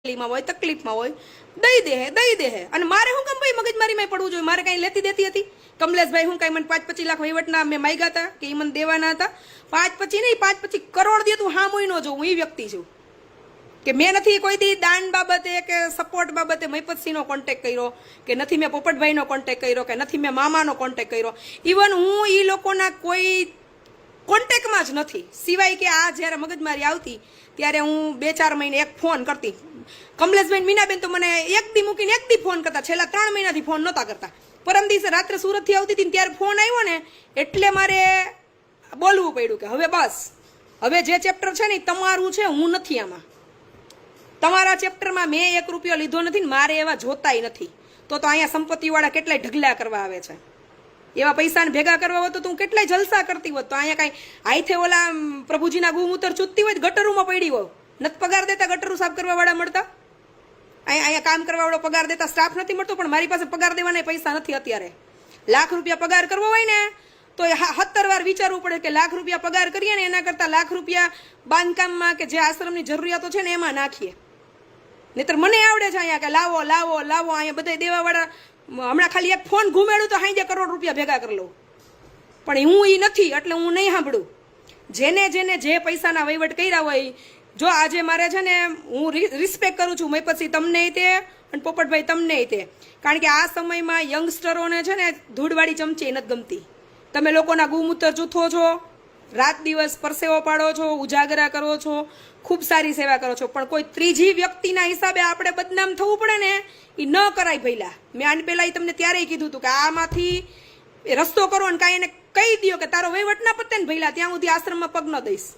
હોય તકલીફમાં હોય દઈ દે હે અને મારે હું કેમ ભાઈ મગજમારીમાં પડવું જોઈએ? મારે કાંઈ લેતી દેતી હતી? કમલેશભાઈ હું કાંઈ મને 5-25 લાખ વહીવટના મેં માગ્યા હતા કે એ મને દેવાના હતા? 5-25 નહીં, 5-25 કરોડ દે તું હામુય ન જોઉં. હું એ વ્યક્તિ છું કે મેં નથી કોઈ દી દાન બાબતે કે સપોર્ટ બાબતે મહિપતસિંહનો કોન્ટેક્ટ કર્યો, કે નથી મેં પોપટભાઈનો કોન્ટેક્ટ કર્યો, કે નથી મેં મામાનો કોન્ટેક્ટ કર્યો. ઇવન હું એ લોકોના કોઈ કોન્ટેક્ટમાં જ નથી, સિવાય કે આ જ્યારે મગજમારી આવતી ત્યારે હું 2-4 મહિને એક ફોન કરતી. કમલેશભાઈ મીનાબેન તો મને એક દી મૂકીને એક દી ફોન કરતા, છેલ્લા 3 મહિનાથી ફોન નહોતા કરતા. પરમ દિવસે રાત્રે સુરતથી આવતી હતી ત્યારે ફોન આવ્યો ને એટલે મારે બોલવું પડ્યું કે હવે બસ, હવે જે ચેપ્ટર છે ને તમારું છે, હું નથી આમાં. તમારા ચેપ્ટરમાં મેં 1 રૂપિયો લીધો નથી ને મારે એવા જોતાય નથી. તો અહીંયા સંપત્તિવાળા કેટલાય ઢગલા કરવા આવે છે. એવા પૈસાને ભેગા કરવા હોત તો તું કેટલાય જલસા કરતી હોત. તો અહીંયા કાંઈ આઈથે ઓલા પ્રભુજીના ગુમૂતર ચૂતતી હોય ગટરોમાં પડી હોય. નથી પગાર દેતા ગટરું સાફ કરવાવાળા મળતા? અહીંયા કામ કરવાવાળો પગાર દેતા સ્ટાફ નથી મળતો, પણ મારી પાસે પગાર દેવાના પૈસા નથી અત્યારે. લાખ રૂપિયા પગાર કરવો હોય ને તો 70 વાર વિચારવું પડે કે લાખ રૂપિયા પગાર કરીએ ને એના કરતાં લાખ રૂપિયા બાંધકામમાં કે જે આશ્રમની જરૂરિયાતો છે ને એમાં નાખીએ. નહીતર મને આવડે છે અહીંયા કે લાવો લાવો લાવો, અહીંયા બધા દેવાવાળા હમણાં ખાલી એક ફોન ઘુમેડું તો 1 કરોડ રૂપિયા ભેગા કરી લઉં. પણ હું એ નથી એટલે હું નહીં સાંભળું. જેને જેને જે પૈસાના વહીવટ કર્યા હોય, જો આજે મારે છે ને હું રિસ્પેક્ટ કરું છું મહિપતસિંહ તમને તે અને પોપટભાઈ તમને તે, કારણ કે આ સમયમાં યંગસ્ટરોને છે ને ધૂળવાળી ચમચી નથી ગમતી. તમે લોકોના ગુમૂત્ર જૂથો છો, રાત દિવસ પરસેવો પાડો છો, ઉજાગરા કરો છો, ખૂબ સારી સેવા કરો છો, પણ કોઈ ત્રીજી વ્યક્તિના હિસાબે આપણે બદનામ થવું પડે ને એ ન કરાય. પહેલા મેં આની પહેલાં તમને ત્યારેય કીધું હતું કે આમાંથી રસ્તો કરો અને કાંઈ એને કહી દો કે તારો વહીવટ ના પતે ને પહેલાં ત્યાં સુધી આશ્રમમાં પગ ન દઈશ.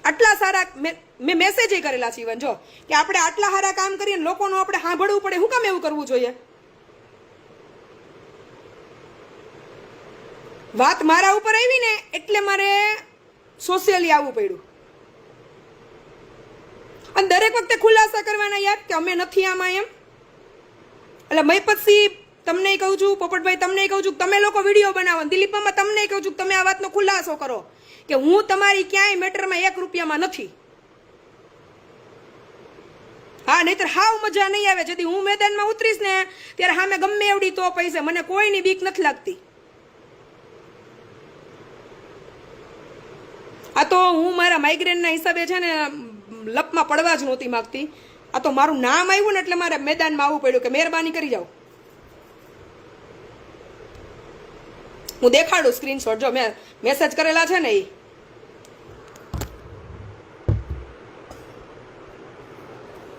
આટલા સારા મેં મેસેજ કરેલા છે ઇવન જો કે આપણે આટલા સારા કામ કરીએ લોકોનું આપણે સાંભળવું પડે. શું કામ એવું કરવું જોઈએ? વાત મારા ઉપર આવી ને એટલે મારે સોશિયલી આવવું પડ્યું. અને દરેક વખતે ખુલાસા કરવાના યાર કે અમે નથી આમાં એમ. એટલે મહિપતસિંહ તમને કહું છું, પોપટભાઈ તમને કહું છું, તમે લોકો વિડીયો બનાવો. દિલીપમાં તમને કહું છું તમે આ વાતનો ખુલાસો કરો કે હું તમારી ક્યાંય મેટરમાં 1 રૂપિયામાં નથી. હા, નહીતર હાવ મજા નહીં આવે. જેથી હું મેદાનમાં ઉતરીશ ને ત્યારે સામે ગમે એવડી તો પૈસે મને કોઈની બીક નથી લાગતી. આ તો હું મારા માઇગ્રેનના હિસાબે છે ને લપમાં પડવા જ નહોતી માગતી. આ તો મારું નામ આવ્યું ને એટલે મારે મેદાનમાં આવવું પડ્યું કે મહેરબાની કરી જાઓ. હું દેખાડું સ્ક્રીનશોટ, જો મેં મેસેજ કરેલા છે ને એ